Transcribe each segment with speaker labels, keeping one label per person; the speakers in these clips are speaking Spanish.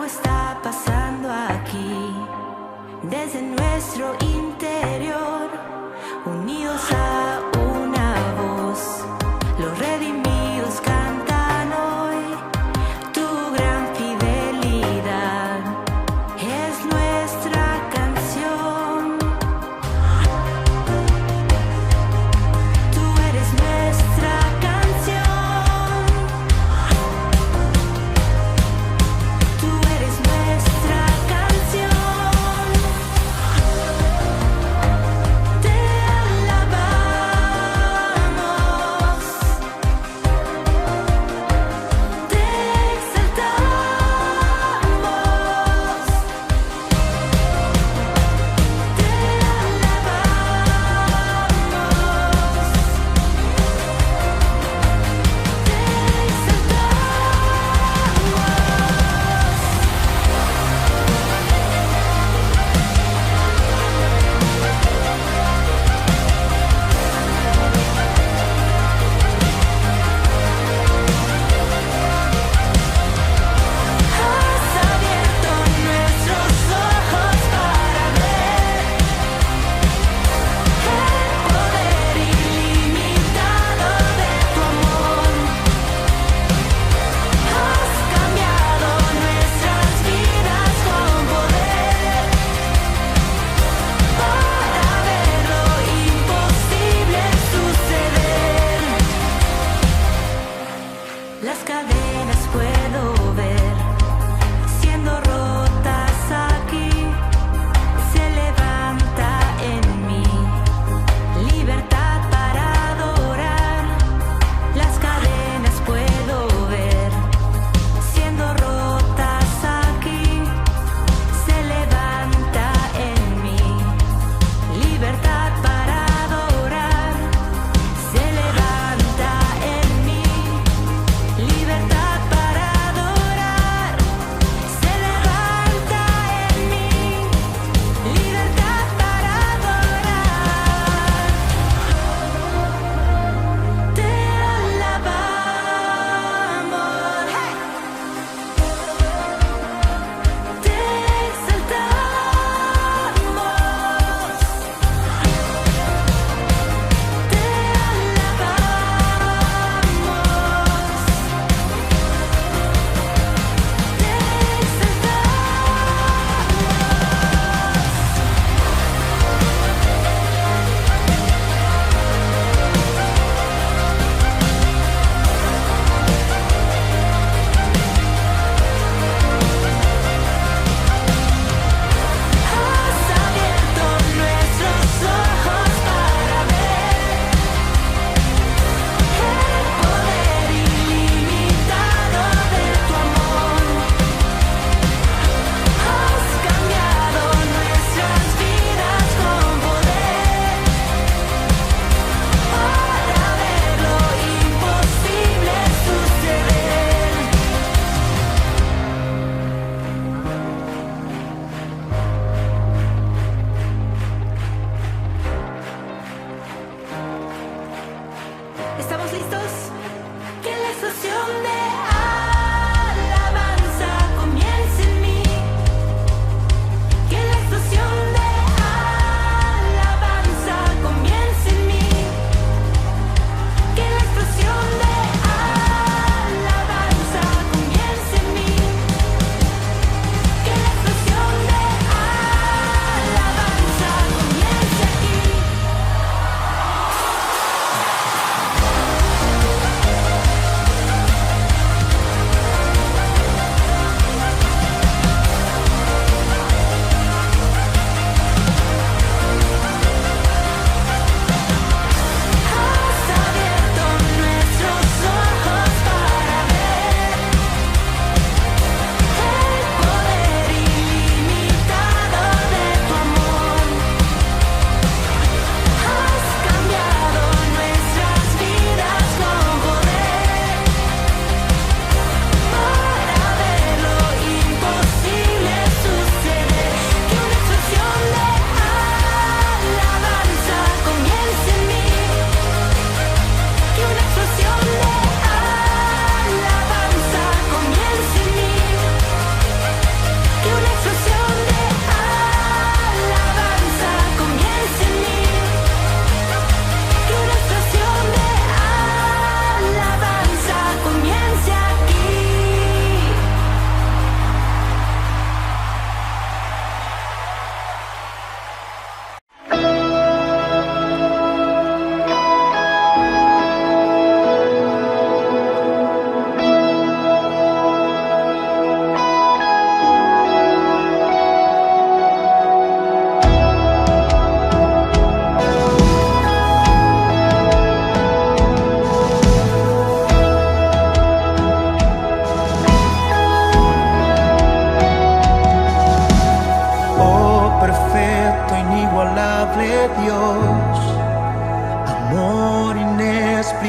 Speaker 1: Algo está pasando aquí, desde nuestro interior, unidos a una voz. Los redimidos cantan hoy, tu gran fidelidad es nuestra canción. Tú eres nuestra canción. Tú eres nuestra canción.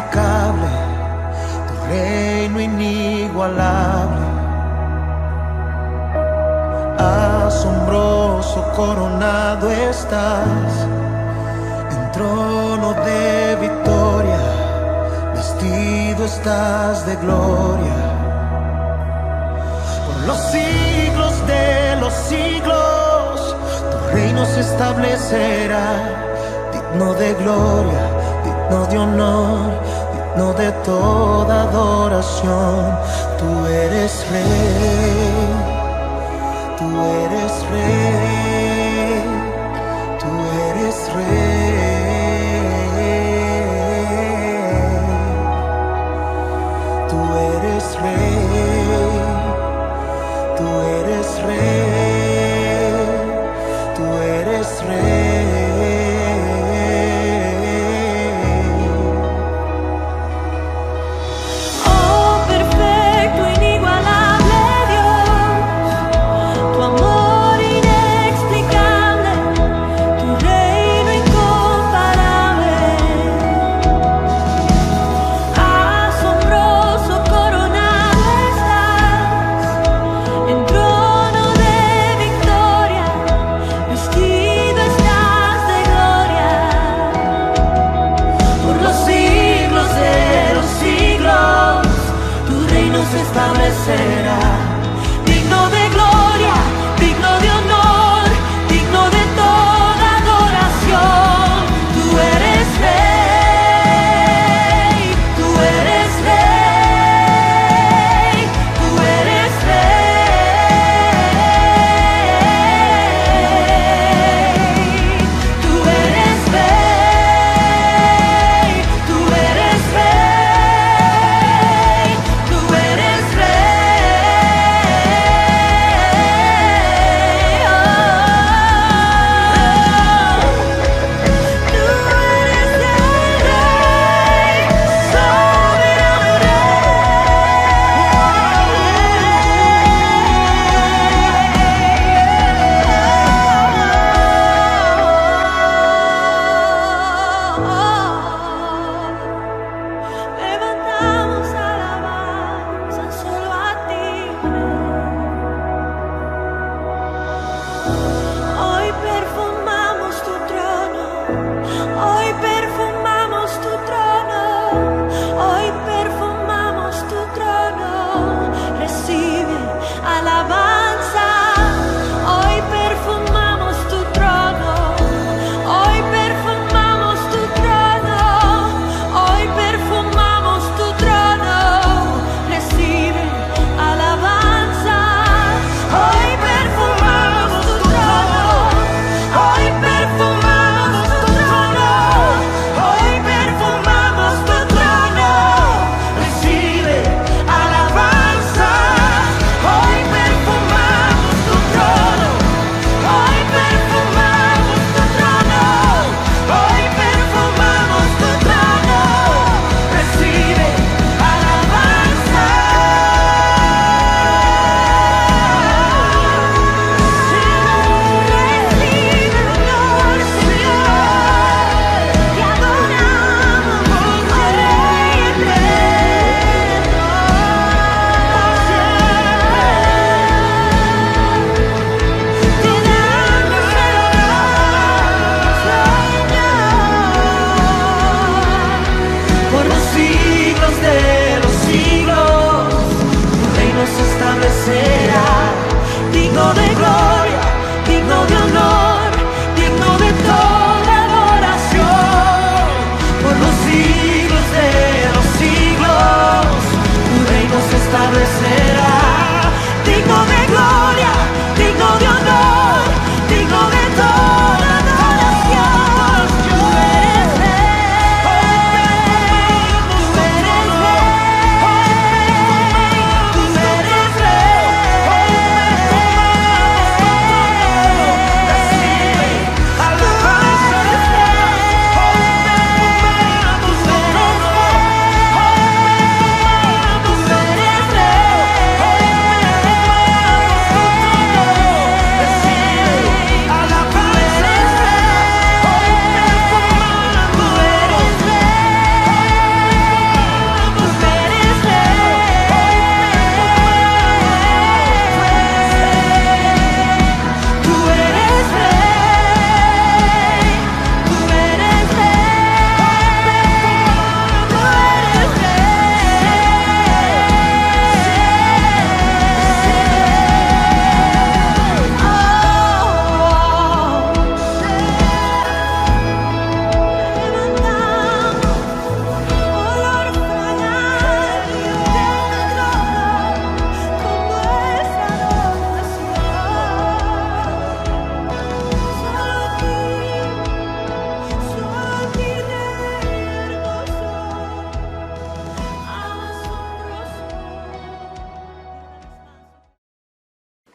Speaker 2: inexplicable, tu reino inigualable. Asombroso coronado estás, en trono de victoria, vestido estás de gloria. Por los siglos de los siglos, tu reino se establecerá, digno de gloria, digno de honor, digno de toda adoración. Tú eres rey, tú eres rey, tú eres rey, tú eres rey, tú eres rey, tú eres rey. Establecerá, digno de gloria, digno de honor, digno de toda adoración. Tú eres rey, tú eres rey, tú eres rey, tú eres rey, tú eres rey, tú eres levantamos alabanza solo a ti. Hoy perfumamos tu trono, hoy perfumamos tu trono, hoy perfumamos tu trono. Recibe alabanza, hoy perfumamos tu trono, hoy perfumamos tu trono, hoy perfumamos tu trono. Recibe alabanza, hoy perfumamos tu trono, hoy perfumamos tu trono, hoy perfumamos tu trono. Recibe alabanza, hoy perfumamos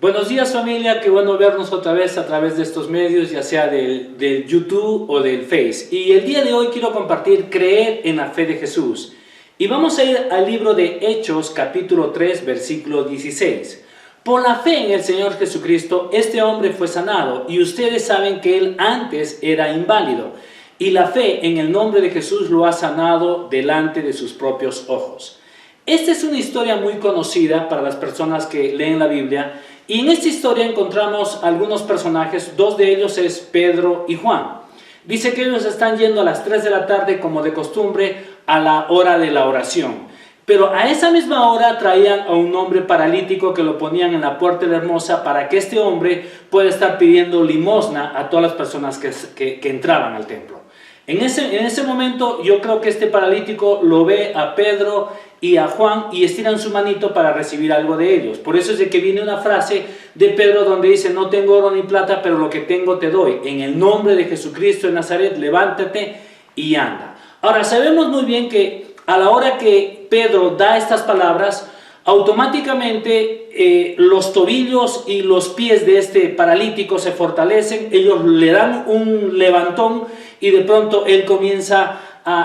Speaker 3: Buenos días familia, qué bueno vernos otra vez a través de estos medios, ya sea del YouTube o del Face. Y el día de hoy quiero compartir creer en la fe de Jesús. Y vamos a ir al libro de Hechos capítulo 3 versículo 16. Por la fe en el Señor Jesucristo, este hombre fue sanado y ustedes saben que él antes era inválido. Y la fe en el nombre de Jesús lo ha sanado delante de sus propios ojos. Esta es una historia muy conocida para las personas que leen la Biblia. Y en esta historia encontramos algunos personajes, dos de ellos es Pedro y Juan. Dice que ellos están yendo a las 3 de la tarde como de costumbre a la hora de la oración. Pero a esa misma hora traían a un hombre paralítico que lo ponían en la puerta de la hermosa para que este hombre pueda estar pidiendo limosna a todas las personas que entraban al templo. En ese momento yo creo que este paralítico lo ve a Pedro y a Juan y estiran su manito para recibir algo de ellos. Por eso es de que viene una frase de Pedro donde dice: no tengo oro ni plata, pero lo que tengo te doy. En el nombre de Jesucristo de Nazaret, levántate y anda. Ahora sabemos muy bien que a la hora que Pedro da estas palabras, automáticamente los tobillos y los pies de este paralítico se fortalecen, ellos le dan un levantón y de pronto él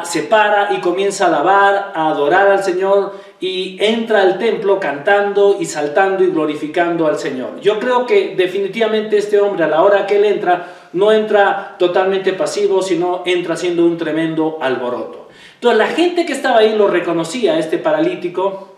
Speaker 3: se para y comienza a alabar, a adorar al Señor y entra al templo cantando y saltando y glorificando al Señor. Yo creo que definitivamente este hombre a la hora que él entra, no entra totalmente pasivo, sino entra haciendo un tremendo alboroto. Entonces la gente que estaba ahí lo reconocía, este paralítico.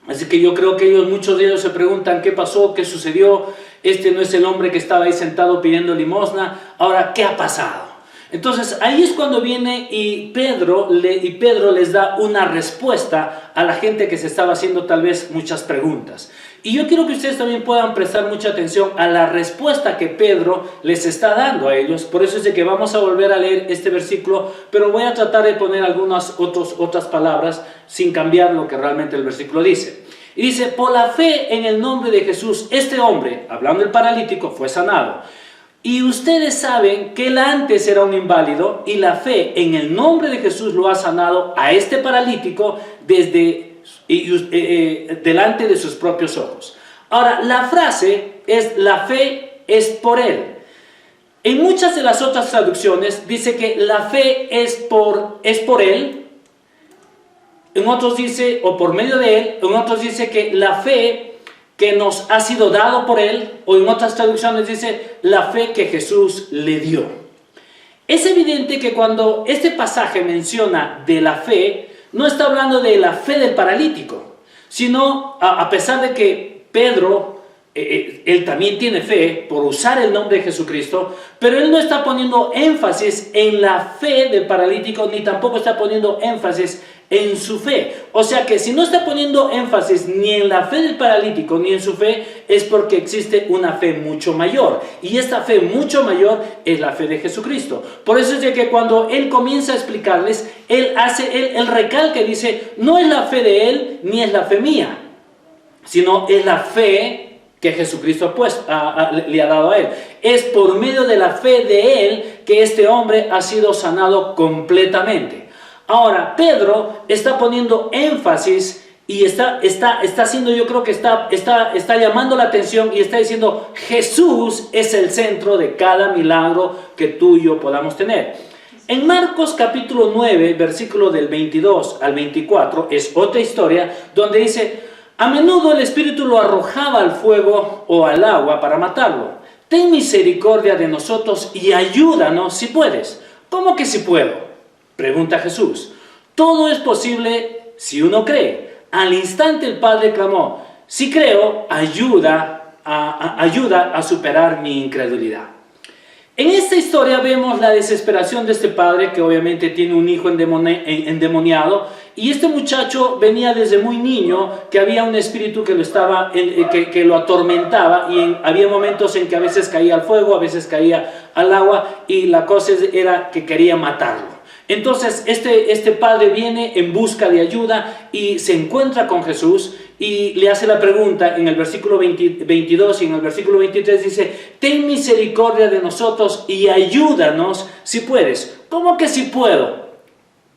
Speaker 3: Así que yo creo que muchos de ellos se preguntan qué pasó, qué sucedió. Este no es el hombre que estaba ahí sentado pidiendo limosna. Ahora, ¿qué ha pasado? Entonces ahí es cuando viene y Pedro les da una respuesta a la gente que se estaba haciendo tal vez muchas preguntas. Y yo quiero que ustedes también puedan prestar mucha atención a la respuesta que Pedro les está dando a ellos. Por eso es de que vamos a volver a leer este versículo, pero voy a tratar de poner algunas otras palabras sin cambiar lo que realmente el versículo dice. Y dice: por la fe en el nombre de Jesús, este hombre, hablando del paralítico, fue sanado. Y ustedes saben que él antes era un inválido y la fe en el nombre de Jesús lo ha sanado a este paralítico delante de sus propios ojos. Ahora, la frase es: la fe es por él. En muchas de las otras traducciones dice que la fe es por él. En otros dice, o por medio de él. En otros dice que la fe que nos ha sido dado por él, o en otras traducciones dice la fe que Jesús le dio. Es evidente que cuando este pasaje menciona de la fe, no está hablando de la fe del paralítico, sino a pesar de que Pedro, él también tiene fe por usar el nombre de Jesucristo, pero él no está poniendo énfasis en la fe del paralítico, ni tampoco está poniendo énfasis en su fe. O sea que si no está poniendo énfasis ni en la fe del paralítico ni en su fe, es porque existe una fe mucho mayor, y esta fe mucho mayor es la fe de Jesucristo. Por eso es de que cuando él comienza a explicarles, él recalca y dice: no es la fe de él ni es la fe mía, sino es la fe que Jesucristo le ha dado a él. Es por medio de la fe de él que este hombre ha sido sanado completamente. Ahora, Pedro está poniendo énfasis y está haciendo, yo creo que está llamando la atención y está diciendo: Jesús es el centro de cada milagro que tú y yo podamos tener. En Marcos capítulo 9, versículo del 22 al 24, es otra historia donde dice: a menudo el espíritu lo arrojaba al fuego o al agua para matarlo. Ten misericordia de nosotros y ayúdanos si puedes. ¿Cómo que si puedo?, pregunta Jesús. Todo es posible si uno cree. Al instante el padre clamó: si creo, ayuda a superar mi incredulidad. En esta historia vemos la desesperación de este padre que obviamente tiene un hijo endemoniado, y este muchacho venía desde muy niño que había un espíritu que lo atormentaba, y había momentos en que a veces caía al fuego, a veces caía al agua, y la cosa era que quería matarlo. Entonces este padre viene en busca de ayuda y se encuentra con Jesús y le hace la pregunta en el versículo 22 y en el versículo 23 dice: ten misericordia de nosotros y ayúdanos si puedes. ¿Cómo que si puedo?,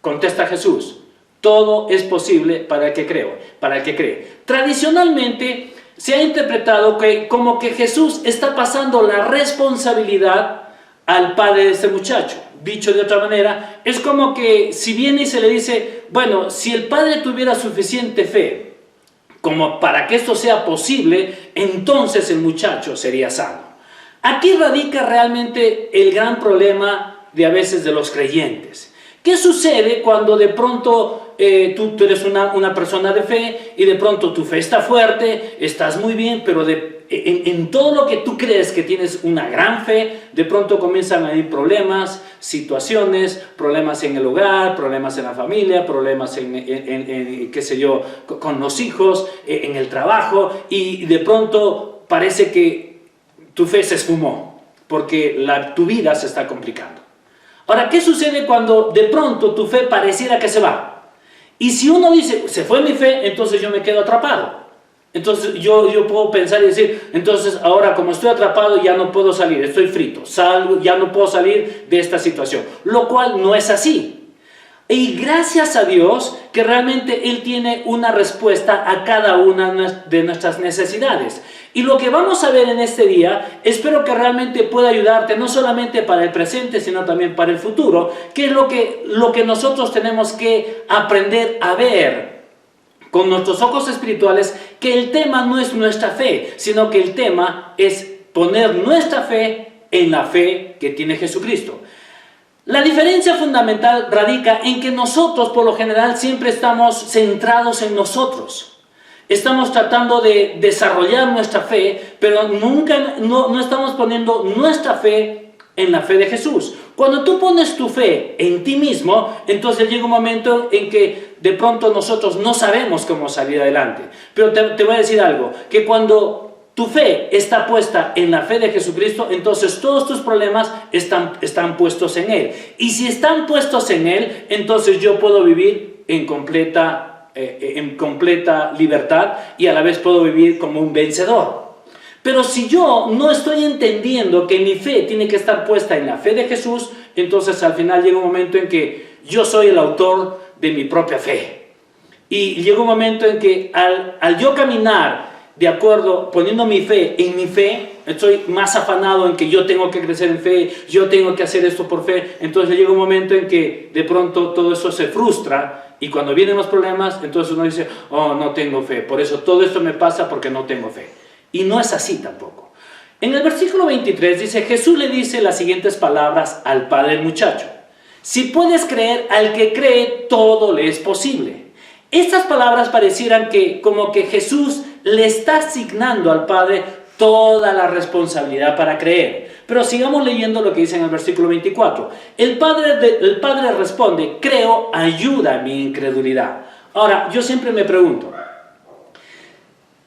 Speaker 3: contesta Jesús. Todo es posible para el que cree. Tradicionalmente se ha interpretado como que Jesús está pasando la responsabilidad al padre de este muchacho. Dicho de otra manera, es como que si viene y se le dice, bueno, si el padre tuviera suficiente fe como para que esto sea posible, entonces el muchacho sería sano. Aquí radica realmente el gran problema de a veces de los creyentes. ¿Qué sucede cuando de pronto tú eres una persona de fe y de pronto tu fe está fuerte, estás muy bien, pero en todo lo que tú crees que tienes una gran fe, de pronto comienzan a haber problemas, situaciones, problemas en el hogar, problemas en la familia, problemas qué sé yo, con los hijos, en el trabajo, y de pronto parece que tu fe se esfumó porque tu vida se está complicando. Ahora, ¿qué sucede cuando de pronto tu fe pareciera que se va? Y si uno dice, se fue mi fe, entonces yo me quedo atrapado. Entonces yo puedo pensar y decir, entonces ahora como estoy atrapado ya no puedo salir, estoy frito, salgo, ya no puedo salir de esta situación. Lo cual no es así. Y gracias a Dios que realmente Él tiene una respuesta a cada una de nuestras necesidades. Y lo que vamos a ver en este día, espero que realmente pueda ayudarte no solamente para el presente, sino también para el futuro, que es lo que nosotros tenemos que aprender a ver con nuestros ojos espirituales, que el tema no es nuestra fe, sino que el tema es poner nuestra fe en la fe que tiene Jesucristo. La diferencia fundamental radica en que nosotros, por lo general, siempre estamos centrados en nosotros. Estamos tratando de desarrollar nuestra fe, pero nunca no estamos poniendo nuestra fe en la fe de Jesús. Cuando tú pones tu fe en ti mismo, entonces llega un momento en que de pronto nosotros no sabemos cómo salir adelante. Pero te voy a decir algo, que cuando tu fe está puesta en la fe de Jesucristo, entonces todos tus problemas están puestos en Él. Y si están puestos en Él, entonces yo puedo vivir en completa libertad y a la vez puedo vivir como un vencedor. Pero si yo no estoy entendiendo que mi fe tiene que estar puesta en la fe de Jesús, entonces al final llega un momento en que yo soy el autor de mi propia fe. Y llega un momento en que al yo caminar de acuerdo, poniendo mi fe en mi fe, estoy más afanado en que yo tengo que crecer en fe, yo tengo que hacer esto por fe, entonces llega un momento en que de pronto todo eso se frustra y cuando vienen los problemas, entonces uno dice, oh, no tengo fe, por eso todo esto me pasa porque no tengo fe. Y no es así tampoco. En el versículo 23 dice, Jesús le dice las siguientes palabras al padre del muchacho: si puedes creer, al que cree, todo le es posible. Estas palabras parecieran que como que Jesús le está asignando al Padre toda la responsabilidad para creer. Pero sigamos leyendo lo que dice en el versículo 24. El padre responde, creo, ayuda a mi incredulidad. Ahora, yo siempre me pregunto,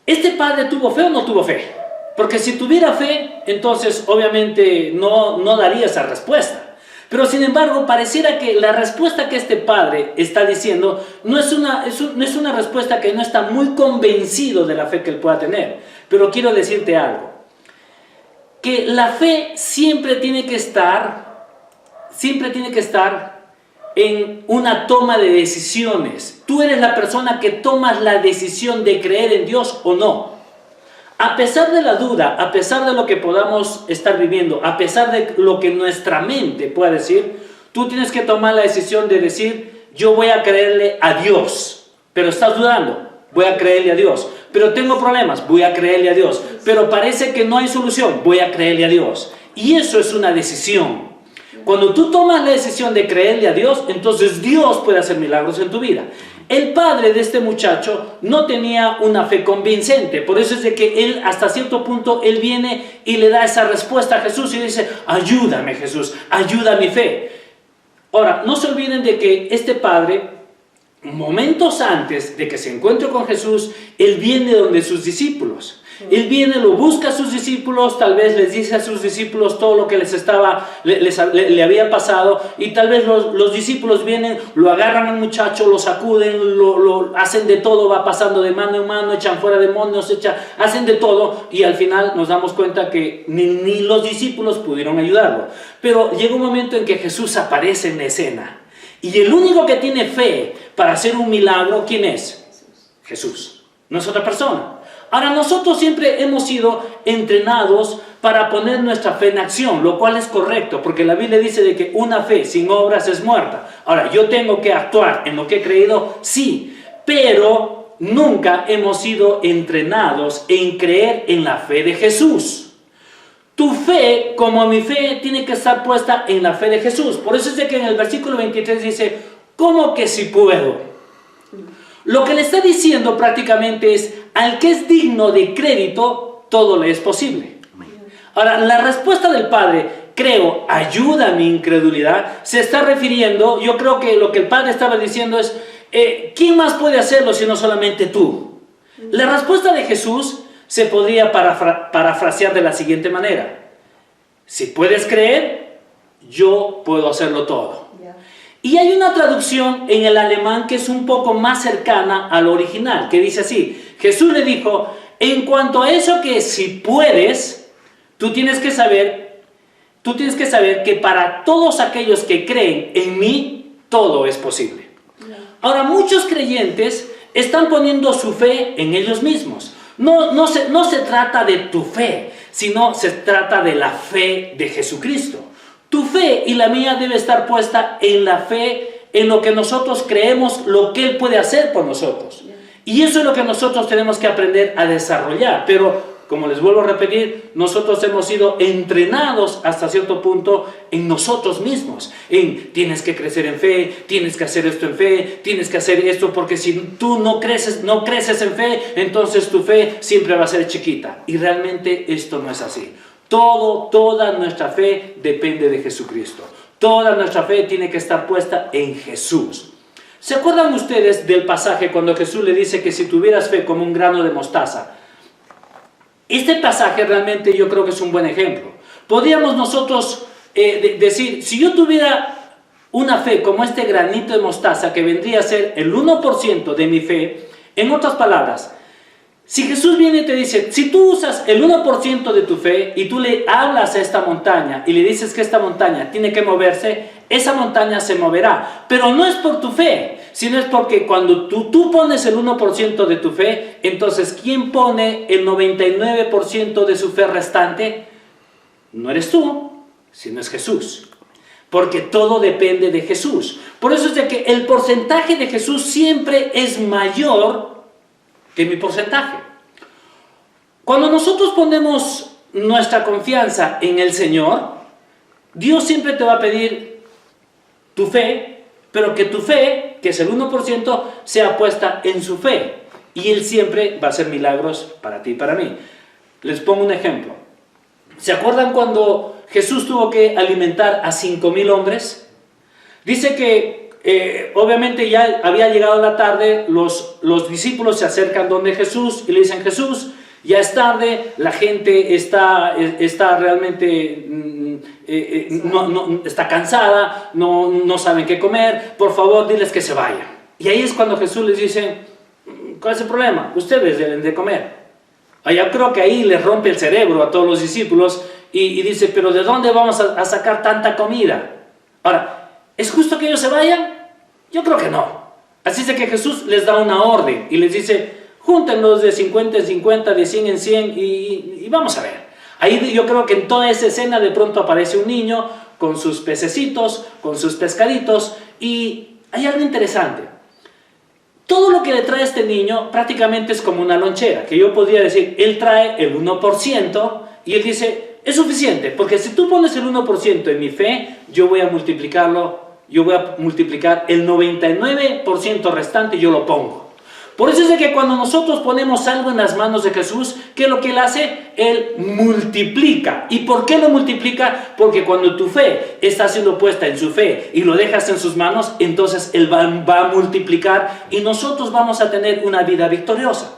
Speaker 3: ¿este padre tuvo fe o no tuvo fe? Porque si tuviera fe, entonces obviamente no daría esa respuesta. Pero sin embargo, pareciera que la respuesta que este padre está diciendo no es una respuesta que no está muy convencido de la fe que él pueda tener. Pero quiero decirte algo, que la fe siempre tiene que estar en una toma de decisiones. Tú eres la persona que tomas la decisión de creer en Dios o no. A pesar de la duda, a pesar de lo que podamos estar viviendo, a pesar de lo que nuestra mente pueda decir, tú tienes que tomar la decisión de decir, yo voy a creerle a Dios. Pero estás dudando, voy a creerle a Dios. Pero tengo problemas, voy a creerle a Dios. Pero parece que no hay solución, voy a creerle a Dios. Y eso es una decisión. Cuando tú tomas la decisión de creerle a Dios, entonces Dios puede hacer milagros en tu vida. El padre de este muchacho no tenía una fe convincente, por eso es de que él hasta cierto punto él viene y le da esa respuesta a Jesús y dice, ayúdame Jesús, ayuda a mi fe. Ahora, no se olviden de que este padre, momentos antes de que se encuentre con Jesús, él viene donde sus discípulos. Él viene, lo busca a sus discípulos, tal vez les dice a sus discípulos todo lo que le había pasado, y tal vez los discípulos vienen, lo agarran al muchacho, lo sacuden, lo hacen de todo, va pasando de mano en mano, echan fuera demonios, hacen de todo, y al final nos damos cuenta que ni los discípulos pudieron ayudarlo. Pero llega un momento en que Jesús aparece en la escena, y el único que tiene fe para hacer un milagro, ¿quién es? Jesús, no es otra persona. Ahora, nosotros siempre hemos sido entrenados para poner nuestra fe en acción, lo cual es correcto, porque la Biblia dice de que una fe sin obras es muerta. Ahora, yo tengo que actuar en lo que he creído, sí, pero nunca hemos sido entrenados en creer en la fe de Jesús. Tu fe, como mi fe, tiene que estar puesta en la fe de Jesús. Por eso es de que en el versículo 23 dice, ¿cómo que si puedo? Lo que le está diciendo prácticamente es, al que es digno de crédito, todo le es posible. Ahora, la respuesta del Padre, creo, ayuda a mi incredulidad, se está refiriendo, yo creo que lo que el Padre estaba diciendo es, ¿quién más puede hacerlo sino solamente tú? La respuesta de Jesús se podría parafrasear de la siguiente manera. Si puedes creer, yo puedo hacerlo todo. Y hay una traducción en el alemán que es un poco más cercana al original, que dice así, Jesús le dijo, en cuanto a eso que si puedes, tú tienes que saber que para todos aquellos que creen en mí, todo es posible. Ahora, muchos creyentes están poniendo su fe en ellos mismos. No se trata de tu fe, sino se trata de la fe de Jesucristo. Tu fe y la mía debe estar puesta en la fe, en lo que nosotros creemos, lo que Él puede hacer por nosotros. Y eso es lo que nosotros tenemos que aprender a desarrollar. Pero, como les vuelvo a repetir, nosotros hemos sido entrenados hasta cierto punto en nosotros mismos. En tienes que crecer en fe, tienes que hacer esto en fe, tienes que hacer esto porque si tú no creces en fe, entonces tu fe siempre va a ser chiquita. Y realmente esto no es así. Toda nuestra fe depende de Jesucristo. Toda nuestra fe tiene que estar puesta en Jesús. ¿Se acuerdan ustedes del pasaje cuando Jesús le dice que si tuvieras fe como un grano de mostaza? Este pasaje realmente yo creo que es un buen ejemplo. Podríamos nosotros decir, si yo tuviera una fe como este granito de mostaza que vendría a ser el 1% de mi fe, en otras palabras, si Jesús viene y te dice, si tú usas el 1% de tu fe y tú le hablas a esta montaña y le dices que esta montaña tiene que moverse, esa montaña se moverá. Pero no es por tu fe, sino es porque cuando tú pones el 1% de tu fe, entonces ¿quién pone el 99% de su fe restante? No eres tú, sino es Jesús. Porque todo depende de Jesús. Por eso es de que el porcentaje de Jesús siempre es mayor que mi porcentaje. Cuando nosotros ponemos nuestra confianza en el Señor, Dios siempre te va a pedir tu fe, pero que tu fe, que es el 1%, sea puesta en su fe. Y Él siempre va a hacer milagros para ti y para mí. Les pongo un ejemplo. ¿Se acuerdan cuando Jesús tuvo que alimentar a 5,000 hombres? Dice que obviamente ya había llegado la tarde, los discípulos se acercan donde Jesús y le dicen, Jesús, ya es tarde, la gente está realmente, está cansada, no saben qué comer, por favor diles que se vayan. Y ahí es cuando Jesús les dice, ¿cuál es el problema? Ustedes deben de comer. Yo creo que ahí les rompe el cerebro a todos los discípulos y dice, pero ¿de dónde vamos a sacar tanta comida? Ahora, ¿es justo que ellos se vayan? Yo creo que no. Así es que Jesús les da una orden y les dice, júntenlos de 50 en 50, de 100 en 100 y vamos a ver. Ahí yo creo que en toda esa escena de pronto aparece un niño con sus pececitos, con sus pescaditos y hay algo interesante. Todo lo que le trae este niño prácticamente es como una lonchera, que yo podría decir, él trae el 1% y él dice, es suficiente, porque si tú pones el 1% en mi fe, yo voy a multiplicar el 99% restante y yo lo pongo. Por eso es de que cuando nosotros ponemos algo en las manos de Jesús, ¿qué es lo que Él hace? Él multiplica. ¿Y por qué lo multiplica? Porque cuando tu fe está siendo puesta en su fe y lo dejas en sus manos, entonces Él va a multiplicar y nosotros vamos a tener una vida victoriosa.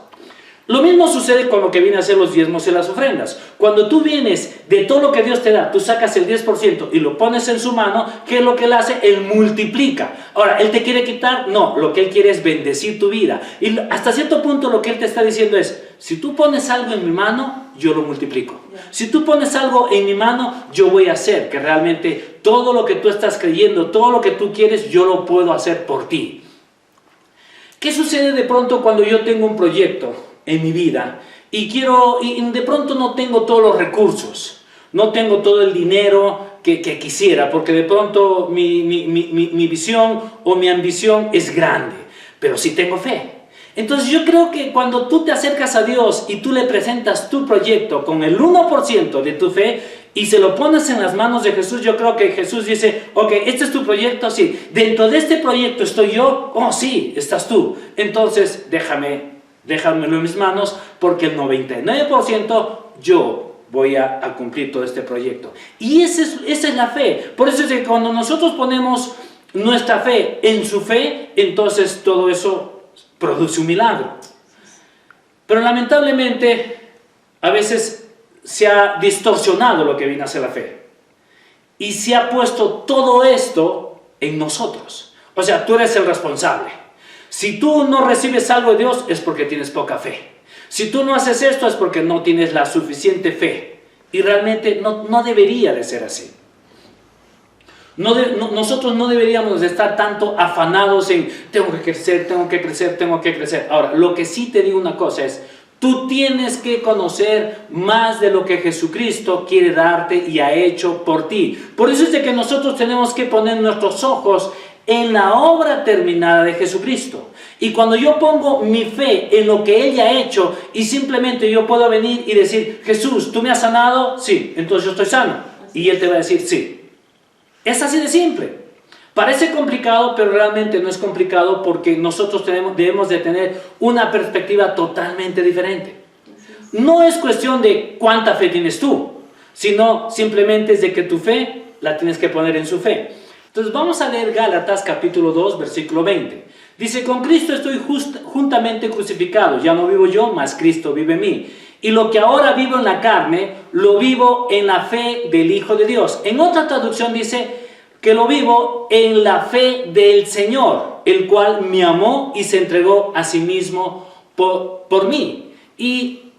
Speaker 3: Lo mismo sucede con lo que viene a ser los diezmos y las ofrendas. Cuando tú vienes de todo lo que Dios te da, tú sacas el 10% y lo pones en su mano, ¿qué es lo que Él hace? Él multiplica. Ahora, ¿Él te quiere quitar? No, lo que Él quiere es bendecir tu vida. Y hasta cierto punto lo que Él te está diciendo es, si tú pones algo en mi mano, yo lo multiplico. Si tú pones algo en mi mano, yo voy a hacer que realmente todo lo que tú estás creyendo, todo lo que tú quieres, yo lo puedo hacer por ti. ¿Qué sucede de pronto cuando yo tengo un proyecto en mi vida y de pronto no tengo todos los recursos, no tengo todo el dinero que quisiera, porque de pronto mi visión o mi ambición es grande, pero sí tengo fe. Entonces yo creo que cuando tú te acercas a Dios y tú le presentas tu proyecto con el 1% de tu fe y se lo pones en las manos de Jesús, yo creo que Jesús dice, ok, este es tu proyecto, sí. Dentro de este proyecto estoy yo, oh sí, estás tú. Entonces déjamelo en mis manos, porque el 99% yo voy a cumplir todo este proyecto. Y esa es la fe. Por eso es que cuando nosotros ponemos nuestra fe en su fe, entonces todo eso produce un milagro. Pero lamentablemente a veces se ha distorsionado lo que viene a ser la fe y se ha puesto todo esto en nosotros. O sea, tú eres el responsable. Si tú no recibes algo de Dios es porque tienes poca fe. Si tú no haces esto es porque no tienes la suficiente fe. Y realmente no debería de ser así. Nosotros no deberíamos de estar tanto afanados en tengo que crecer, tengo que crecer, tengo que crecer. Ahora, lo que sí te digo una cosa es, tú tienes que conocer más de lo que Jesucristo quiere darte y ha hecho por ti. Por eso es de que nosotros tenemos que poner nuestros ojos en la obra terminada de Jesucristo. Y cuando yo pongo mi fe en lo que Él ya ha hecho y simplemente yo puedo venir y decir, Jesús, ¿tú me has sanado? Sí, entonces yo estoy sano. Y Él te va a decir, sí. Es así de simple. Parece complicado, pero realmente no es complicado porque nosotros debemos de tener una perspectiva totalmente diferente. No es cuestión de cuánta fe tienes tú, sino simplemente es de que tu fe la tienes que poner en su fe. Entonces vamos a leer Gálatas capítulo 2, versículo 20. Dice, con Cristo estoy juntamente crucificado, ya no vivo yo, mas Cristo vive en mí. Y lo que ahora vivo en la carne, lo vivo en la fe del Hijo de Dios. En otra traducción dice que lo vivo en la fe del Señor, el cual me amó y se entregó a sí mismo por mí. Y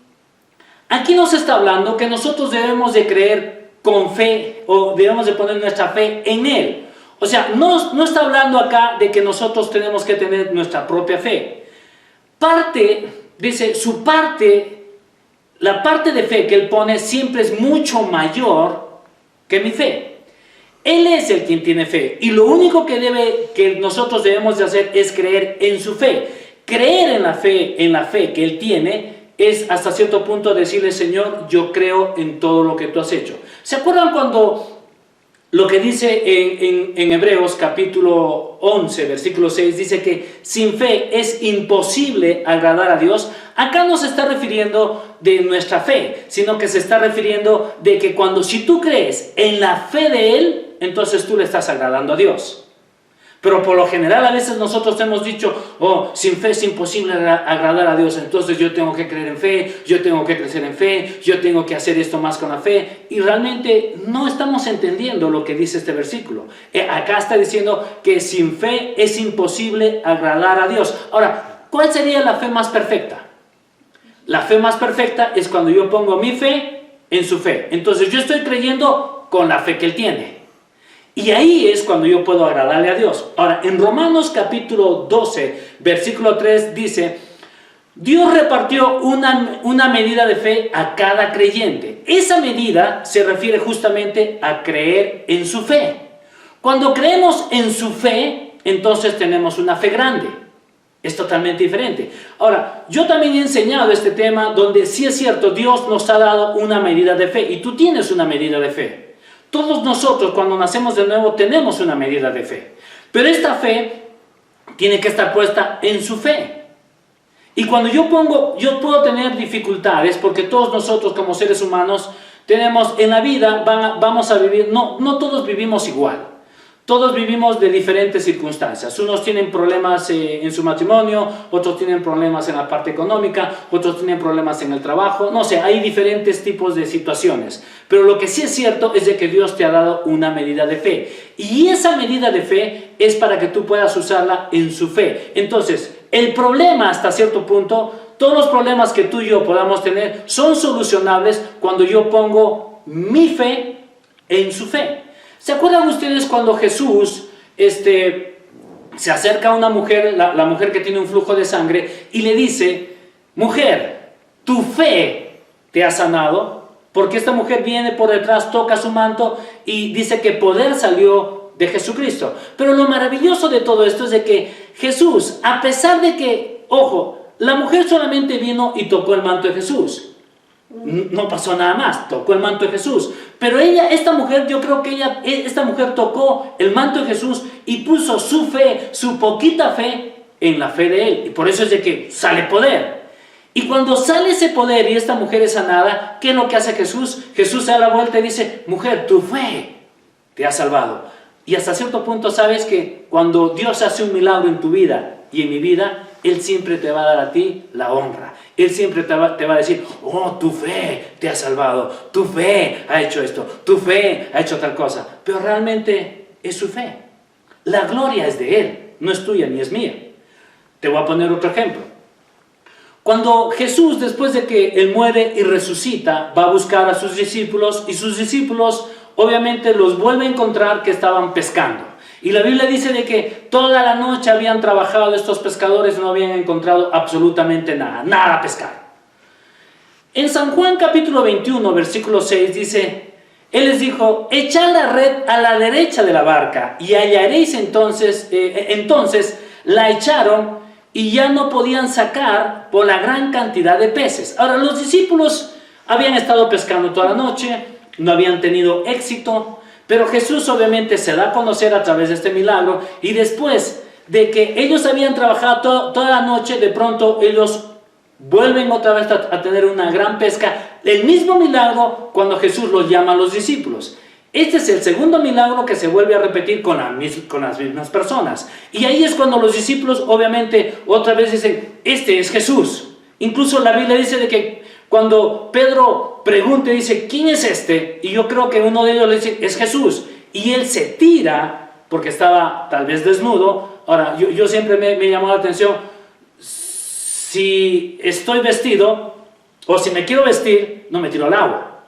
Speaker 3: aquí nos está hablando que nosotros debemos de creer con fe, o debemos de poner nuestra fe en Él. O sea, no está hablando acá de que nosotros tenemos que tener nuestra propia fe. La parte de fe que Él pone siempre es mucho mayor que mi fe. Él es el quien tiene fe y lo único que nosotros debemos de hacer es creer en su fe. Creer en la fe que Él tiene es hasta cierto punto decirle, Señor, yo creo en todo lo que tú has hecho. ¿Se acuerdan cuando lo que dice en Hebreos capítulo 11, versículo 6, dice que sin fe es imposible agradar a Dios? Acá no se está refiriendo de nuestra fe, sino que se está refiriendo de que si tú crees en la fe de Él, entonces tú le estás agradando a Dios. Pero por lo general a veces nosotros hemos dicho, sin fe es imposible agradar a Dios, entonces yo tengo que creer en fe, yo tengo que crecer en fe, yo tengo que hacer esto más con la fe. Y realmente no estamos entendiendo lo que dice este versículo. Acá está diciendo que sin fe es imposible agradar a Dios. Ahora, ¿cuál sería la fe más perfecta? La fe más perfecta es cuando yo pongo mi fe en su fe. Entonces yo estoy creyendo con la fe que Él tiene. Y ahí es cuando yo puedo agradarle a Dios. Ahora, en Romanos capítulo 12, versículo 3 dice, Dios repartió una medida de fe a cada creyente. Esa medida se refiere justamente a creer en su fe. Cuando creemos en su fe, entonces tenemos una fe grande. Es totalmente diferente. Ahora, yo también he enseñado este tema donde sí es cierto, Dios nos ha dado una medida de fe y tú tienes una medida de fe. Todos nosotros cuando nacemos de nuevo tenemos una medida de fe. Pero esta fe tiene que estar puesta en su fe. Y cuando yo puedo tener dificultades, porque todos nosotros como seres humanos tenemos en la vida, vamos a vivir, no todos vivimos igual. Todos vivimos de diferentes circunstancias. Unos tienen problemas en su matrimonio, otros tienen problemas en la parte económica, otros tienen problemas en el trabajo. No sé, hay diferentes tipos de situaciones. Pero lo que sí es cierto es de que Dios te ha dado una medida de fe. Y esa medida de fe es para que tú puedas usarla en su fe. Entonces, el problema hasta cierto punto, todos los problemas que tú y yo podamos tener son solucionables cuando yo pongo mi fe en su fe. ¿Se acuerdan ustedes cuando Jesús se acerca a una mujer, la mujer que tiene un flujo de sangre, y le dice, mujer, tu fe te ha sanado, porque esta mujer viene por detrás, toca su manto y dice que poder salió de Jesucristo. Pero lo maravilloso de todo esto es de que Jesús, a pesar de que, ojo, la mujer solamente vino y tocó el manto de Jesús. No pasó nada más, tocó el manto de Jesús. Pero esta mujer, yo creo que esta mujer tocó el manto de Jesús y puso su fe, su poquita fe, en la fe de Él. Y por eso es de que sale poder. Y cuando sale ese poder y esta mujer es sanada, ¿qué es lo que hace Jesús? Jesús se da la vuelta y dice, mujer, tu fe te ha salvado. Y hasta cierto punto sabes que cuando Dios hace un milagro en tu vida y en mi vida, Él siempre te va a dar a ti la honra. Él siempre te va a decir, oh, tu fe te ha salvado, tu fe ha hecho esto, tu fe ha hecho tal cosa. Pero realmente es su fe. La gloria es de Él, no es tuya ni es mía. Te voy a poner otro ejemplo. Cuando Jesús, después de que Él muere y resucita, va a buscar a sus discípulos, y sus discípulos obviamente los vuelve a encontrar que estaban pescando. Y la Biblia dice de que toda la noche habían trabajado estos pescadores, no habían encontrado absolutamente nada, nada a pescar. En San Juan capítulo 21, versículo 6 dice, Él les dijo, echad la red a la derecha de la barca y hallaréis entonces. Entonces la echaron y ya no podían sacar por la gran cantidad de peces. Ahora, los discípulos habían estado pescando toda la noche, no habían tenido éxito, pero Jesús obviamente se da a conocer a través de este milagro, y después de que ellos habían trabajado toda la noche, de pronto ellos vuelven otra vez a tener una gran pesca. El mismo milagro cuando Jesús los llama a los discípulos. Este es el segundo milagro que se vuelve a repetir con las mismas personas. Y ahí es cuando los discípulos obviamente otra vez dicen, este es Jesús. Incluso la Biblia dice de que cuando Pedro pregunta, dice, ¿quién es este? Y yo creo que uno de ellos le dice, es Jesús. Y él se tira, porque estaba tal vez desnudo. Ahora, yo siempre me llamó la atención, si estoy vestido, o si me quiero vestir, no me tiro al agua.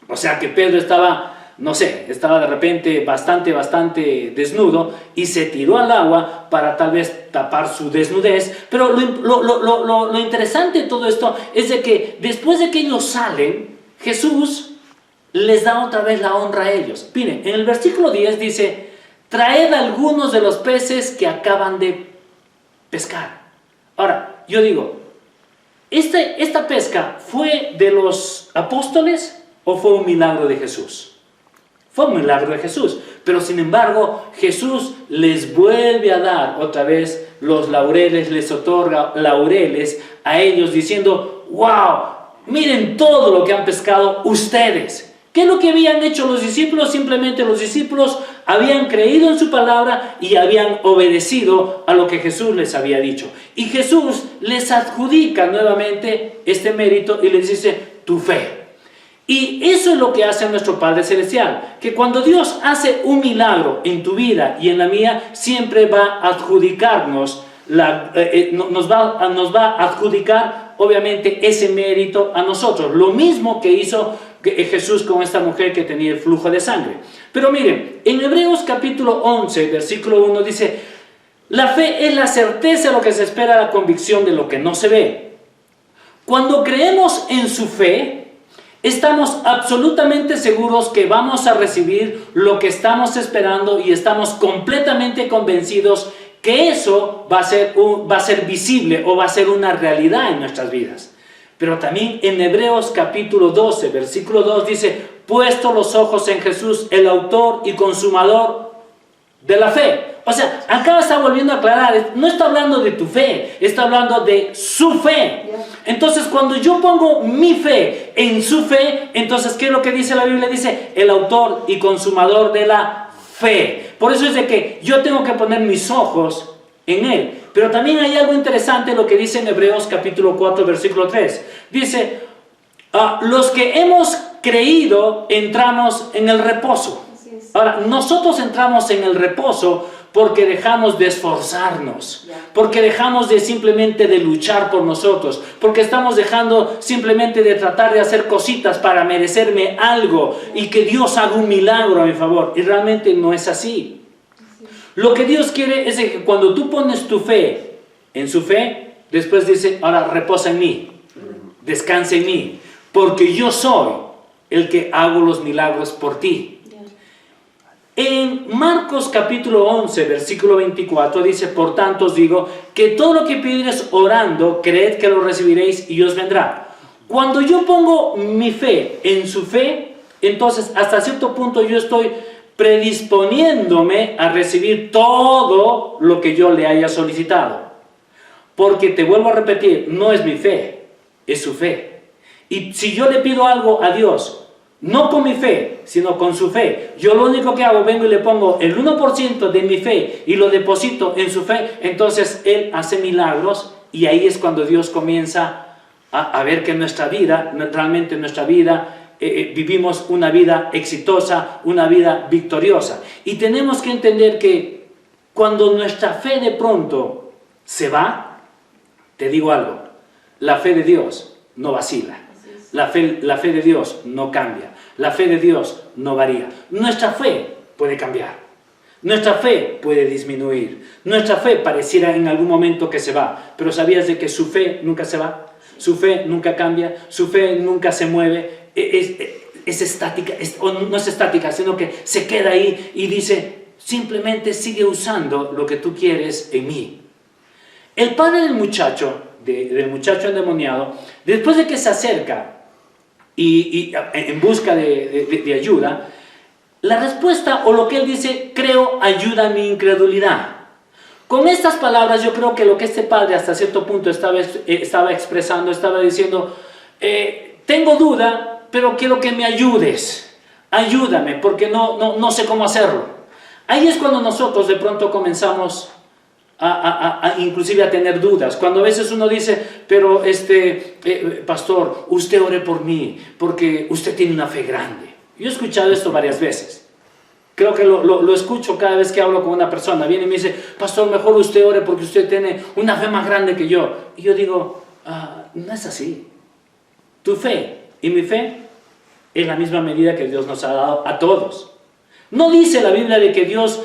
Speaker 3: O sea que Pedro estaba, no sé, estaba de repente bastante desnudo y se tiró al agua para tal vez tapar su desnudez. Pero lo interesante de todo esto es de que después de que ellos salen, Jesús les da otra vez la honra a ellos. Miren, en el versículo 10 dice, traed algunos de los peces que acaban de pescar. Ahora, yo digo, ¿esta pesca fue de los apóstoles o fue un milagro de Jesús? Fue un milagro de Jesús, pero sin embargo Jesús les vuelve a dar otra vez los laureles, les otorga laureles a ellos diciendo, wow, miren todo lo que han pescado ustedes. ¿Qué es lo que habían hecho los discípulos? Simplemente los discípulos habían creído en su palabra y habían obedecido a lo que Jesús les había dicho. Y Jesús les adjudica nuevamente este mérito y les dice, tu fe. Y eso es lo que hace nuestro Padre Celestial, que cuando Dios hace un milagro en tu vida y en la mía, siempre va a adjudicarnos, nos va a adjudicar obviamente ese mérito a nosotros. Lo mismo que hizo Jesús con esta mujer que tenía el flujo de sangre. Pero miren, en Hebreos capítulo 11, versículo 1 dice, la fe es la certeza de lo que se espera, la convicción de lo que no se ve. Cuando creemos en su fe, estamos absolutamente seguros que vamos a recibir lo que estamos esperando y estamos completamente convencidos que eso va a ser visible o va a ser una realidad en nuestras vidas. Pero también en Hebreos capítulo 12, versículo 2 dice, puesto los ojos en Jesús, el autor y consumador de la fe. O sea, acá está volviendo a aclarar, no está hablando de tu fe, está hablando de su fe. Entonces, cuando yo pongo mi fe en su fe, entonces, ¿qué es lo que dice la Biblia? Dice, el autor y consumador de la fe. Por eso es de que yo tengo que poner mis ojos en Él. Pero también hay algo interesante lo que dice en Hebreos capítulo 4, versículo 3. Dice, los que hemos creído entramos en el reposo. Ahora, nosotros entramos en el reposo porque dejamos de esforzarnos, porque dejamos de simplemente de luchar por nosotros, porque estamos dejando simplemente de tratar de hacer cositas para merecerme algo y que Dios haga un milagro a mi favor. Y realmente no es así. Lo que Dios quiere es que cuando tú pones tu fe en su fe, después dice, ahora reposa en mí. descansa en mí, porque yo soy el que hago los milagros por ti. En Marcos capítulo 11, versículo 24 dice: por tanto os digo que todo lo que pidiereis orando, creed que lo recibiréis y os vendrá. Cuando yo pongo mi fe en su fe, entonces hasta cierto punto yo estoy predisponiéndome a recibir todo lo que yo le haya solicitado. Porque te vuelvo a repetir, no es mi fe, es su fe. Y si yo le pido algo a Dios, no con mi fe, sino con su fe, yo lo único que hago, vengo y le pongo el 1% de mi fe y lo deposito en su fe, entonces Él hace milagros, y ahí es cuando Dios comienza a ver que nuestra vida, realmente nuestra vida, vivimos una vida exitosa, una vida victoriosa. Y tenemos que entender que cuando nuestra fe de pronto se va, te digo algo, la fe de Dios no vacila. La fe de Dios no cambia. La fe de Dios no varía. Nuestra fe puede cambiar. Nuestra fe puede disminuir. Nuestra fe pareciera en algún momento que se va. Pero ¿sabías de que su fe nunca se va? Su fe nunca cambia. Su fe nunca se mueve. Es estática. No es estática, sino que se queda ahí y dice: simplemente sigue usando lo que tú quieres en mí. El padre del muchacho endemoniado, después de que se acerca y en busca de ayuda, la respuesta o lo que él dice: creo, ayuda a mi incredulidad. Con estas palabras yo creo que lo que este padre hasta cierto punto estaba expresando, estaba diciendo: tengo duda, pero quiero que me ayudes, ayúdame, porque no sé cómo hacerlo. Ahí es cuando nosotros de pronto comenzamos inclusive a tener dudas, cuando a veces uno dice: pero pastor, usted ore por mí, porque usted tiene una fe grande. Yo he escuchado esto varias veces, creo que lo escucho cada vez que hablo con una persona. Viene y me dice: pastor, mejor usted ore porque usted tiene una fe más grande que yo. Y yo digo: no es así. Tu fe y mi fe es la misma medida que Dios nos ha dado a todos. No dice la Biblia de que Dios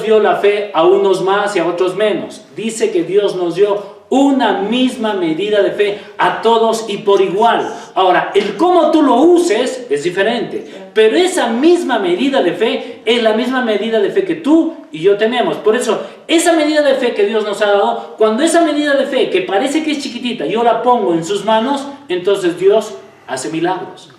Speaker 3: dio la fe a unos más y a otros menos. Dice que Dios nos dio una misma medida de fe a todos y por igual. Ahora, el cómo tú lo uses es diferente, pero esa misma medida de fe es la misma medida de fe que tú y yo tenemos. Por eso, esa medida de fe que Dios nos ha dado, cuando esa medida de fe que parece que es chiquitita, yo la pongo en sus manos, entonces Dios hace milagros.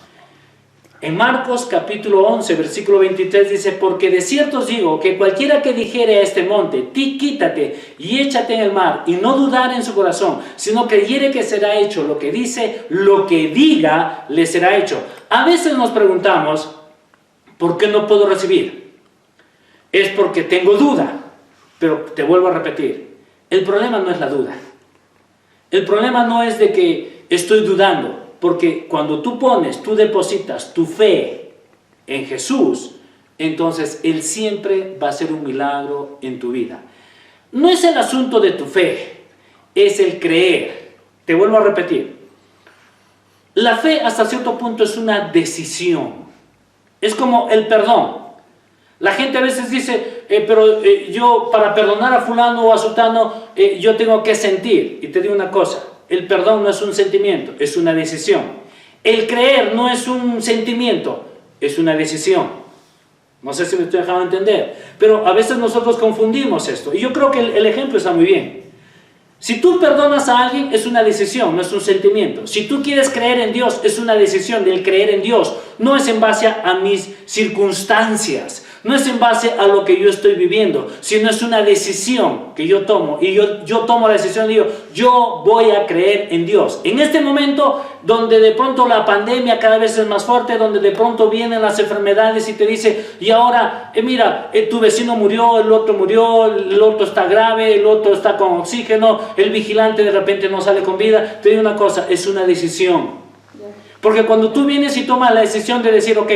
Speaker 3: En Marcos capítulo 11, versículo 23 dice: porque de cierto os digo que cualquiera que dijere a este monte: quítate y échate en el mar, y no dudar en su corazón, sino creyere que será hecho lo que dice, lo que diga, le será hecho. A veces nos preguntamos: ¿por qué no puedo recibir? Es porque tengo duda. Pero te vuelvo a repetir, el problema no es la duda. El problema no es de que estoy dudando. Porque cuando tú depositas tu fe en Jesús, entonces Él siempre va a hacer un milagro en tu vida. No es el asunto de tu fe, es el creer. Te vuelvo a repetir. La fe hasta cierto punto es una decisión. Es como el perdón. La gente a veces dice: pero yo para perdonar a fulano o a sutano, yo tengo que sentir. Y te digo una cosa. El perdón no es un sentimiento, es una decisión. El creer no es un sentimiento, es una decisión. No sé si me estoy dejando entender, pero a veces nosotros confundimos esto. Y yo creo que el ejemplo está muy bien. Si tú perdonas a alguien, es una decisión, no es un sentimiento. Si tú quieres creer en Dios, es una decisión del creer en Dios. No es en base a mis circunstancias, no es en base a lo que yo estoy viviendo, sino es una decisión que yo tomo. Y yo tomo la decisión y digo: yo voy a creer en Dios. En este momento donde de pronto la pandemia cada vez es más fuerte, donde de pronto vienen las enfermedades y te dice: y ahora, mira, tu vecino murió, el otro está grave, el otro está con oxígeno, el vigilante de repente no sale con vida. Te digo una cosa, es una decisión. Porque cuando tú vienes y tomas la decisión de decir: ok,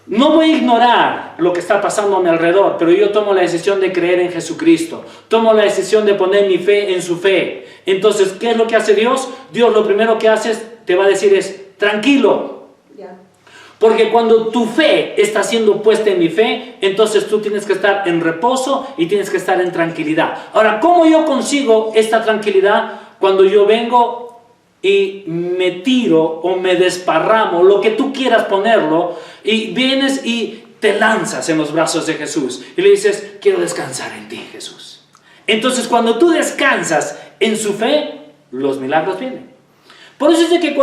Speaker 3: no voy a ignorar lo que está pasando a mi alrededor, pero yo tomo la decisión de creer en Jesucristo. Tomo la decisión de poner mi fe en su fe. Entonces, ¿qué es lo que hace Dios? Dios lo primero que hace te va a decir es: tranquilo. Porque cuando tu fe está siendo puesta en mi fe, entonces tú tienes que estar en reposo y tienes que estar en tranquilidad. Ahora, ¿cómo yo consigo esta tranquilidad? Cuando yo vengo y me tiro o me desparramo, lo que tú quieras ponerlo, y vienes y te lanzas en los brazos de Jesús y le dices, quiero descansar en ti, Jesús. Entonces cuando tú descansas en su fe, los milagros vienen. Por eso es de que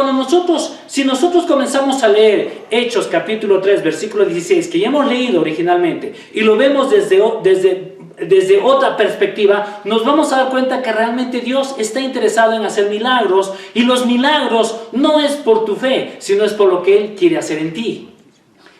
Speaker 3: si nosotros comenzamos a leer Hechos capítulo 3, versículo 16, que ya hemos leído originalmente, y lo vemos desde otra perspectiva, nos vamos a dar cuenta que realmente Dios está interesado en hacer milagros, y los milagros no es por tu fe, sino es por lo que Él quiere hacer en ti.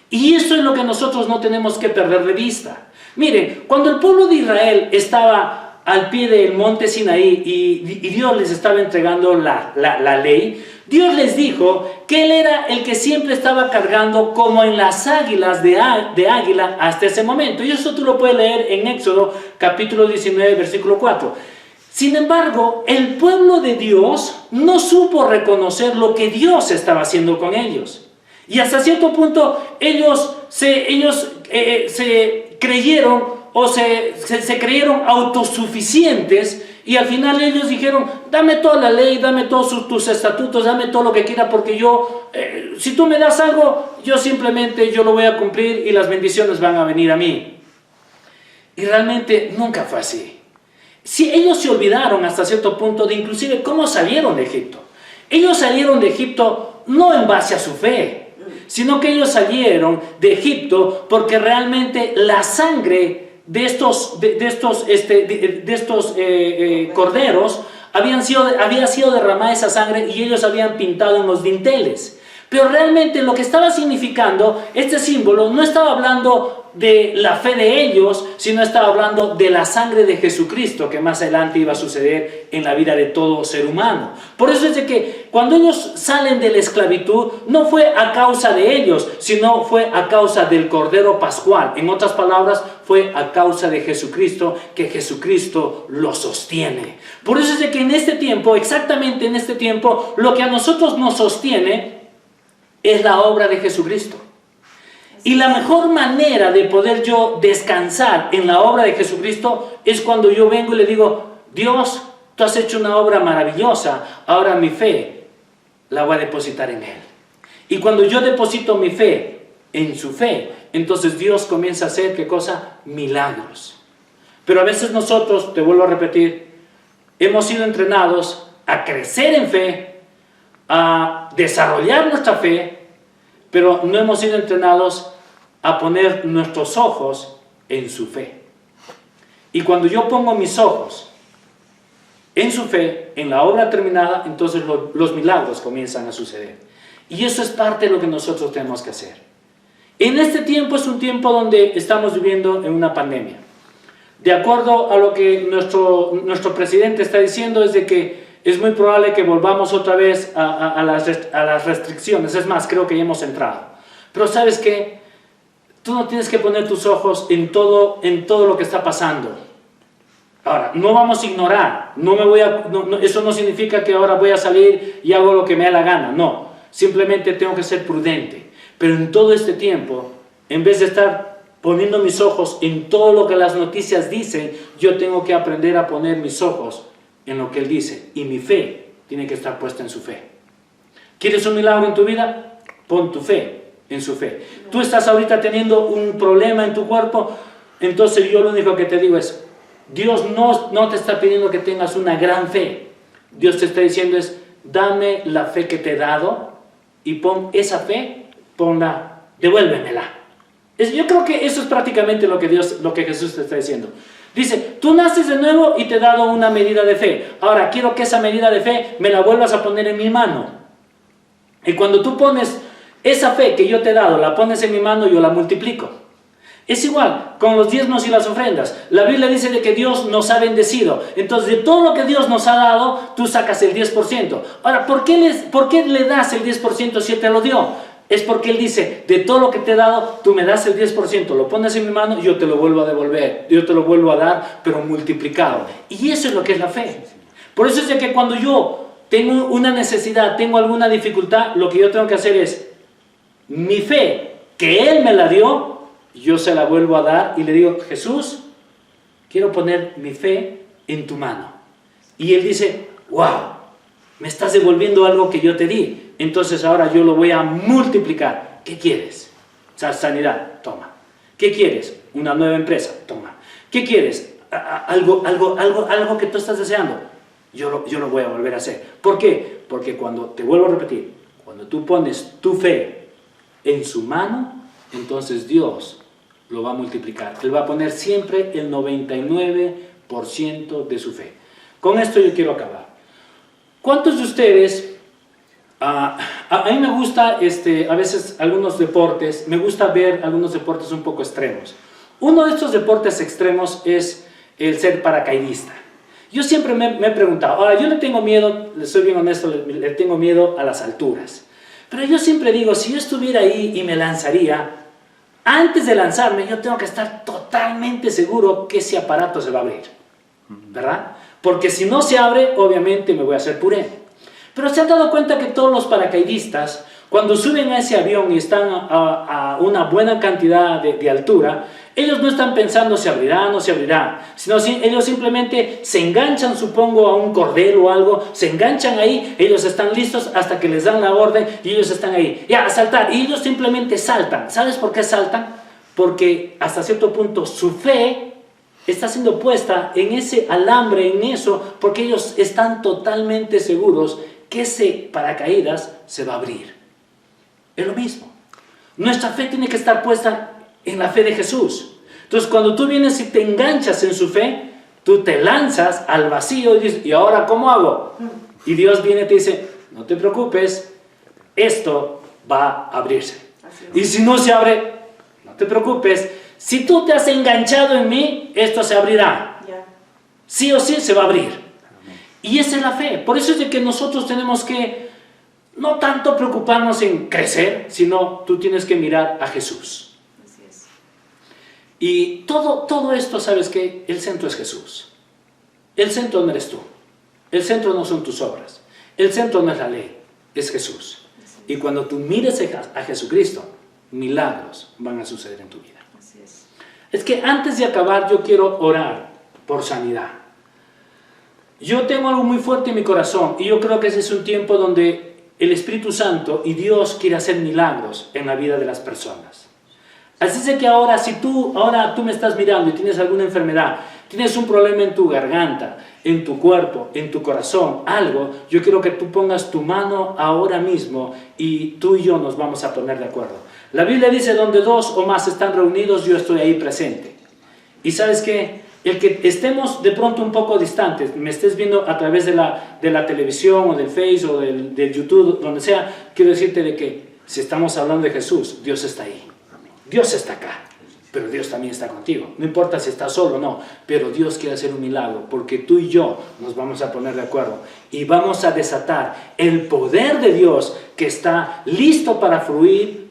Speaker 3: Y eso es lo que nosotros no tenemos que perder de vista. Miren, cuando el pueblo de Israel estaba al pie del monte Sinaí y Dios les estaba entregando la ley, Dios les dijo que Él era el que siempre estaba cargando como en las águilas de águila hasta ese momento. Y eso tú lo puedes leer en Éxodo capítulo 19, versículo 4. Sin embargo, el pueblo de Dios no supo reconocer lo que Dios estaba haciendo con ellos. Y hasta cierto punto ellos se creyeron o se creyeron autosuficientes, y al final ellos dijeron, dame toda la ley, dame todos tus estatutos, dame todo lo que quiera, porque si tú me das algo, yo lo voy a cumplir y las bendiciones van a venir a mí. Y realmente nunca fue así. Si ellos se olvidaron hasta cierto punto de inclusive cómo salieron de Egipto. Ellos salieron de Egipto no en base a su fe, sino que ellos salieron de Egipto porque realmente la sangre de estos corderos había sido derramada esa sangre, y ellos habían pintado en los dinteles. Pero realmente lo que estaba significando este símbolo no estaba hablando de la fe de ellos, sino estaba hablando de la sangre de Jesucristo, que más adelante iba a suceder en la vida de todo ser humano. Por eso es de que cuando ellos salen de la esclavitud, no fue a causa de ellos, sino fue a causa del Cordero Pascual. En otras palabras, fue a causa de Jesucristo, que Jesucristo los sostiene. Por eso es de que en este tiempo, exactamente en este tiempo, lo que a nosotros nos sostiene es la obra de Jesucristo. Y la mejor manera de poder yo descansar en la obra de Jesucristo es cuando yo vengo y le digo, Dios, tú has hecho una obra maravillosa, ahora mi fe la voy a depositar en Él. Y cuando yo deposito mi fe en su fe, entonces Dios comienza a hacer, ¿qué cosa? Milagros. Pero a veces nosotros, te vuelvo a repetir, hemos sido entrenados a crecer en fe, a desarrollar nuestra fe, pero no hemos sido entrenados a poner nuestros ojos en su fe. Y cuando yo pongo mis ojos en su fe, en la obra terminada, entonces los milagros comienzan a suceder. Y eso es parte de lo que nosotros tenemos que hacer. En este tiempo es un tiempo donde estamos viviendo en una pandemia. De acuerdo a lo que nuestro presidente está diciendo, es de que es muy probable que volvamos otra vez a las restricciones. Es más, creo que ya hemos entrado. Pero ¿sabes qué? Tú no tienes que poner tus ojos en todo lo que está pasando. Ahora, no vamos a ignorar. Eso no significa que ahora voy a salir y hago lo que me da la gana. No, simplemente tengo que ser prudente. Pero en todo este tiempo, en vez de estar poniendo mis ojos en todo lo que las noticias dicen, yo tengo que aprender a poner mis ojos en lo que Él dice, y mi fe tiene que estar puesta en su fe. ¿Quieres un milagro en tu vida? Pon tu fe en su fe. Tú estás ahorita teniendo un problema en tu cuerpo, entonces yo lo único que te digo es, Dios no te está pidiendo que tengas una gran fe. Dios te está diciendo es, dame la fe que te he dado, y pon esa fe, devuélvemela. Yo creo que eso es prácticamente lo que Jesús te está diciendo. Dice, tú naces de nuevo y te he dado una medida de fe. Ahora quiero que esa medida de fe me la vuelvas a poner en mi mano. Y cuando tú pones esa fe que yo te he dado, la pones en mi mano, yo la multiplico. Es igual con los diezmos y las ofrendas. La Biblia dice de que Dios nos ha bendecido. Entonces, de todo lo que Dios nos ha dado, tú sacas el 10%. Ahora, ¿por qué le das el 10% si Él te lo dio? Es porque Él dice, de todo lo que te he dado, tú me das el 10%, lo pones en mi mano y yo te lo vuelvo a devolver. Yo te lo vuelvo a dar, pero multiplicado. Y eso es lo que es la fe. Por eso es de que cuando yo tengo una necesidad, tengo alguna dificultad, lo que yo tengo que hacer es, mi fe, que Él me la dio, yo se la vuelvo a dar y le digo, Jesús, quiero poner mi fe en tu mano. Y Él dice, wow, Me estás devolviendo algo que yo te di. Entonces ahora yo lo voy a multiplicar. ¿Qué quieres? Sanidad, toma. ¿Qué quieres? Una nueva empresa, toma. ¿Qué quieres? Algo que tú estás deseando. Yo lo voy a volver a hacer. ¿Por qué? Porque cuando, te vuelvo a repetir, cuando tú pones tu fe en su mano, entonces Dios lo va a multiplicar. Él va a poner siempre el 99% de su fe. Con esto yo quiero acabar. ¿Cuántos de ustedes, a mí me gusta a veces algunos deportes, me gusta ver algunos deportes un poco extremos? Uno de estos deportes extremos es el ser paracaidista. Yo siempre me he preguntado, ahora yo le tengo miedo, le soy bien honesto, le tengo miedo a las alturas. Pero yo siempre digo, si yo estuviera ahí y me lanzaría, antes de lanzarme yo tengo que estar totalmente seguro que ese aparato se va a abrir, ¿verdad? Porque si no se abre, obviamente me voy a hacer puré. Pero se han dado cuenta que todos los paracaidistas, cuando suben a ese avión y están a una buena cantidad de altura, ellos no están pensando si abrirá o no se abrirá, sino ellos simplemente se enganchan, supongo, a un cordel o algo, se enganchan ahí, ellos están listos hasta que les dan la orden y ellos están ahí, ya, a saltar, y ellos simplemente saltan. ¿Sabes por qué saltan? Porque hasta cierto punto su fe está siendo puesta en ese alambre, en eso, porque ellos están totalmente seguros que ese paracaídas se va a abrir. Es lo mismo. Nuestra fe tiene que estar puesta en la fe de Jesús. Entonces, cuando tú vienes y te enganchas en su fe, tú te lanzas al vacío y dices, ¿y ahora cómo hago? Y Dios viene y te dice, no te preocupes, esto va a abrirse. Y si no se abre, no te preocupes, si tú te has enganchado en mí, esto se abrirá. Sí o sí se va a abrir. Y esa es la fe. Por eso es de que nosotros tenemos que no tanto preocuparnos en crecer, sino tú tienes que mirar a Jesús.
Speaker 2: Así es.
Speaker 3: Y todo esto, ¿sabes qué? El centro es Jesús. El centro no eres tú. El centro no son tus obras. El centro no es la ley, es Jesús. Y cuando tú mires a Jesucristo, milagros van a suceder en tu vida.
Speaker 2: Así es.
Speaker 3: Es que antes de acabar yo quiero orar por sanidad. Yo tengo algo muy fuerte en mi corazón y yo creo que ese es un tiempo donde el Espíritu Santo y Dios quiere hacer milagros en la vida de las personas. Así es de que ahora, si tú me estás mirando y tienes alguna enfermedad, tienes un problema en tu garganta, en tu cuerpo, en tu corazón, algo, yo quiero que tú pongas tu mano ahora mismo y tú y yo nos vamos a poner de acuerdo. La Biblia dice, donde dos o más están reunidos, yo estoy ahí presente. Y ¿sabes qué? El que estemos de pronto un poco distantes, me estés viendo a través de la televisión o del Face o del YouTube, donde sea, quiero decirte de que si estamos hablando de Jesús, Dios está ahí. Dios está acá, pero Dios también está contigo. No importa si estás solo o no, pero Dios quiere hacer un milagro, porque tú y yo nos vamos a poner de acuerdo y vamos a desatar el poder de Dios que está listo para fluir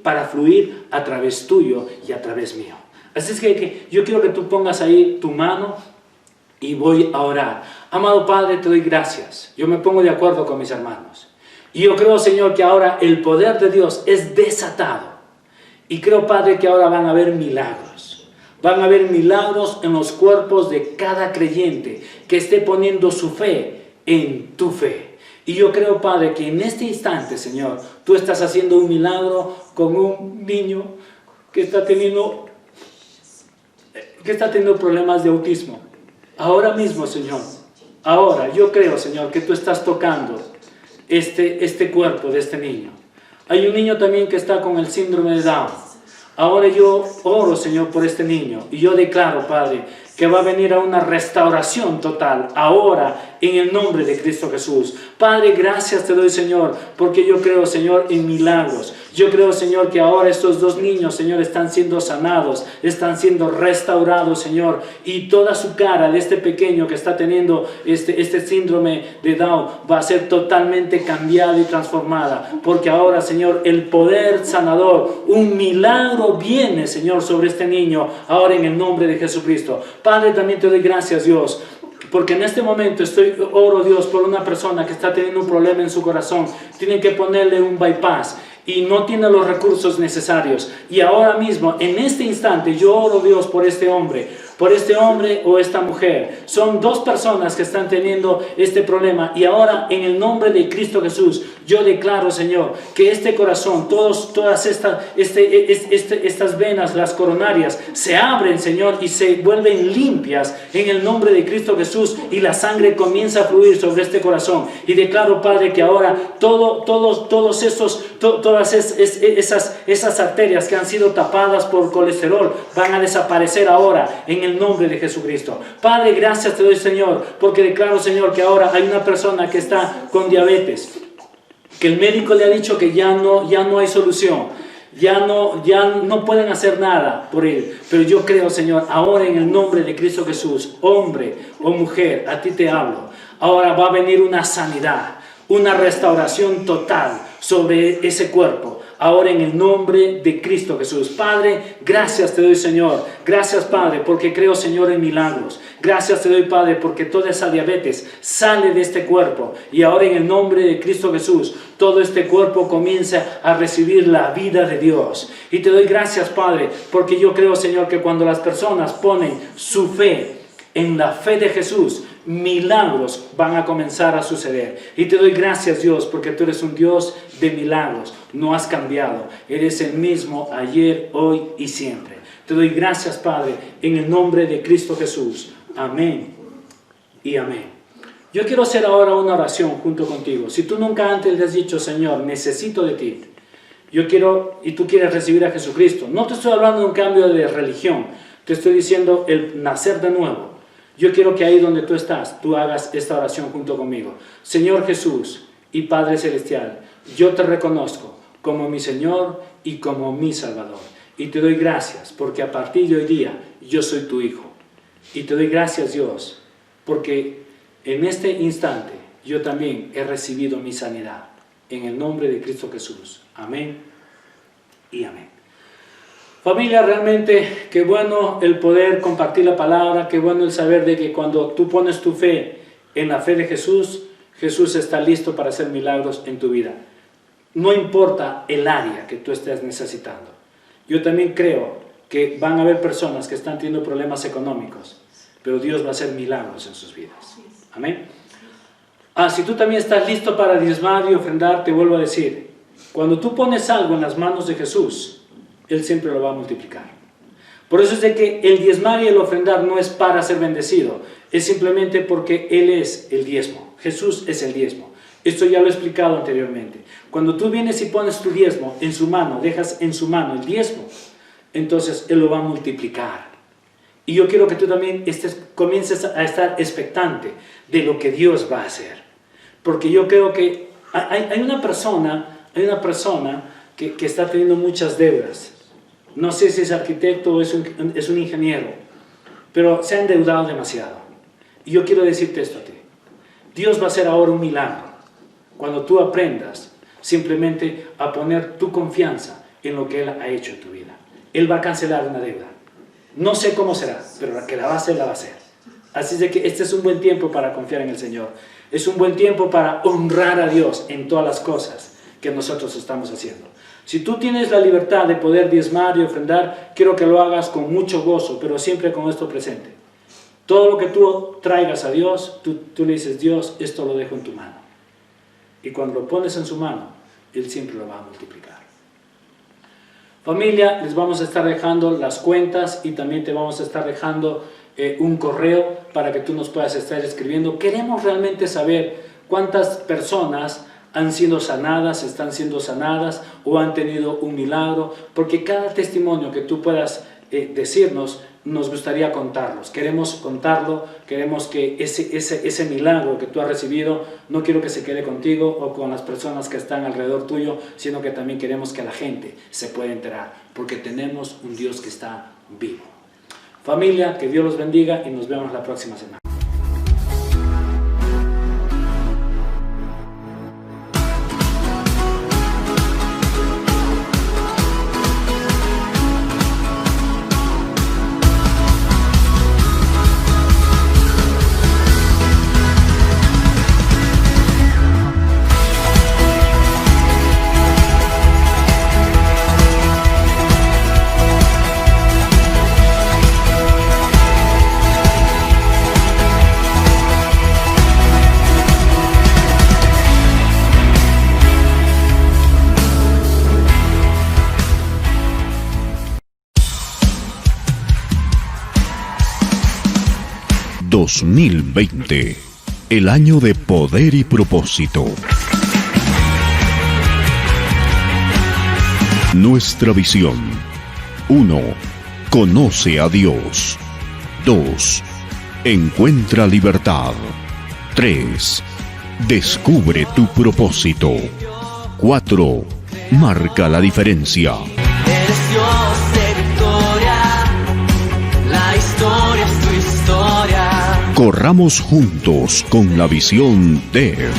Speaker 3: a través tuyo y a través mío. Así es que yo quiero que tú pongas ahí tu mano y voy a orar. Amado Padre, te doy gracias. Yo me pongo de acuerdo con mis hermanos. Y yo creo, Señor, que ahora el poder de Dios es desatado. Y creo, Padre, que ahora van a haber milagros. Van a haber milagros en los cuerpos de cada creyente que esté poniendo su fe en tu fe. Y yo creo, Padre, que en este instante, Señor, tú estás haciendo un milagro con un niño que está teniendo problemas de autismo. Ahora mismo, Señor, ahora yo creo, Señor, que tú estás tocando este cuerpo de este niño. Hay un niño también que está con el síndrome de Down. Ahora yo oro, Señor, por este niño y yo declaro, Padre, que va a venir a una restauración total, ahora, en el nombre de Cristo Jesús. Padre, gracias te doy, Señor, porque yo creo, Señor, en milagros. Yo creo, Señor, que ahora estos dos niños, Señor, están siendo sanados, están siendo restaurados, Señor, y toda su cara de este pequeño que está teniendo este síndrome de Down va a ser totalmente cambiada y transformada, porque ahora, Señor, el poder sanador, un milagro viene, Señor, sobre este niño, ahora en el nombre de Jesucristo. Padre, también te doy gracias, Dios, porque en este momento oro, Dios, por una persona que está teniendo un problema en su corazón. Tienen que ponerle un bypass y no tiene los recursos necesarios. Y ahora mismo, en este instante, yo oro, Dios, por este hombre. por este hombre o esta mujer. Son dos personas que están teniendo este problema y ahora en el nombre de Cristo Jesús yo declaro, Señor, que este corazón, todas estas venas, las coronarias, se abren, Señor, y se vuelven limpias en el nombre de Cristo Jesús y la sangre comienza a fluir sobre este corazón. Y declaro, Padre, que ahora todas esas arterias que han sido tapadas por colesterol van a desaparecer ahora en el nombre de Jesucristo. Padre, gracias te doy, Señor, porque declaro, Señor, que ahora hay una persona que está con diabetes, que el médico le ha dicho que ya no hay solución, ya no pueden hacer nada por él. Pero yo creo, Señor, ahora en el nombre de Cristo Jesús, hombre o mujer, a ti te hablo. Ahora va a venir una sanidad, una restauración total sobre ese cuerpo. Ahora en el nombre de Cristo Jesús. Padre, gracias te doy, Señor. Gracias, Padre, porque creo, Señor, en milagros. Gracias te doy, Padre, porque toda esa diabetes sale de este cuerpo. Y ahora en el nombre de Cristo Jesús, todo este cuerpo comienza a recibir la vida de Dios. Y te doy gracias, Padre, porque yo creo, Señor, que cuando las personas ponen su fe en la fe de Jesús, milagros van a comenzar a suceder. Y te doy gracias, Dios, porque tú eres un Dios de milagros. No has cambiado. Eres el mismo ayer, hoy y siempre. Te doy gracias, Padre, en el nombre de Cristo Jesús. Amén y amén. Yo quiero hacer ahora una oración junto contigo. Si tú nunca antes le has dicho, Señor, necesito de ti, yo quiero, y tú quieres recibir a Jesucristo, no te estoy hablando de un cambio de religión, te estoy diciendo el nacer de nuevo. Yo quiero que ahí donde tú estás, tú hagas esta oración junto conmigo. Señor Jesús y Padre Celestial, yo te reconozco como mi Señor y como mi Salvador. Y te doy gracias porque a partir de hoy día yo soy tu Hijo. Y te doy gracias, Dios, porque en este instante yo también he recibido mi sanidad. En el nombre de Cristo Jesús. Amén y amén. Familia, realmente qué bueno el poder compartir la palabra, qué bueno el saber de que cuando tú pones tu fe en la fe de Jesús, Jesús está listo para hacer milagros en tu vida. No importa el área que tú estés necesitando. Yo también creo que van a haber personas que están teniendo problemas económicos, pero Dios va a hacer milagros en sus vidas. Amén. Si tú también estás listo para diezmar y ofrendar, te vuelvo a decir, cuando tú pones algo en las manos de Jesús, Él siempre lo va a multiplicar. Por eso es de que el diezmar y el ofrendar no es para ser bendecido, es simplemente porque Él es el diezmo. Jesús es el diezmo. Esto ya lo he explicado anteriormente. Cuando tú vienes y pones tu diezmo en su mano, dejas en su mano el diezmo, entonces Él lo va a multiplicar. Y yo quiero que tú también comiences a estar expectante de lo que Dios va a hacer. Porque yo creo que hay una persona que está teniendo muchas deudas. No sé si es arquitecto o es un ingeniero, pero se ha endeudado demasiado. Y yo quiero decirte esto a ti. Dios va a hacer ahora un milagro cuando tú aprendas simplemente a poner tu confianza en lo que Él ha hecho en tu vida. Él va a cancelar una deuda. No sé cómo será, pero la que la va a hacer, la va a hacer. Así de que este es un buen tiempo para confiar en el Señor. Es un buen tiempo para honrar a Dios en todas las cosas que nosotros estamos haciendo. Si tú tienes la libertad de poder diezmar y ofrendar, quiero que lo hagas con mucho gozo, pero siempre con esto presente. Todo lo que tú traigas a Dios, tú le dices, Dios, esto lo dejo en tu mano. Y cuando lo pones en su mano, Él siempre lo va a multiplicar. Familia, les vamos a estar dejando las cuentas y también te vamos a estar dejando un correo para que tú nos puedas estar escribiendo. Queremos realmente saber cuántas personas han sido sanadas, están siendo sanadas o han tenido un milagro, porque cada testimonio que tú puedas decirnos, nos gustaría contarlos. Queremos contarlo, queremos que ese milagro que tú has recibido, no quiero que se quede contigo o con las personas que están alrededor tuyo, sino que también queremos que la gente se pueda enterar, porque tenemos un Dios que está vivo. Familia, que Dios los bendiga y nos vemos la próxima semana.
Speaker 4: 2020, el año de poder y propósito. Nuestra visión: 1. Conoce a Dios. 2. Encuentra libertad. 3. Descubre tu propósito. 4. Marca la diferencia.
Speaker 5: Eres Dios de victoria, la historia es tu historia.
Speaker 4: Corramos juntos con la visión de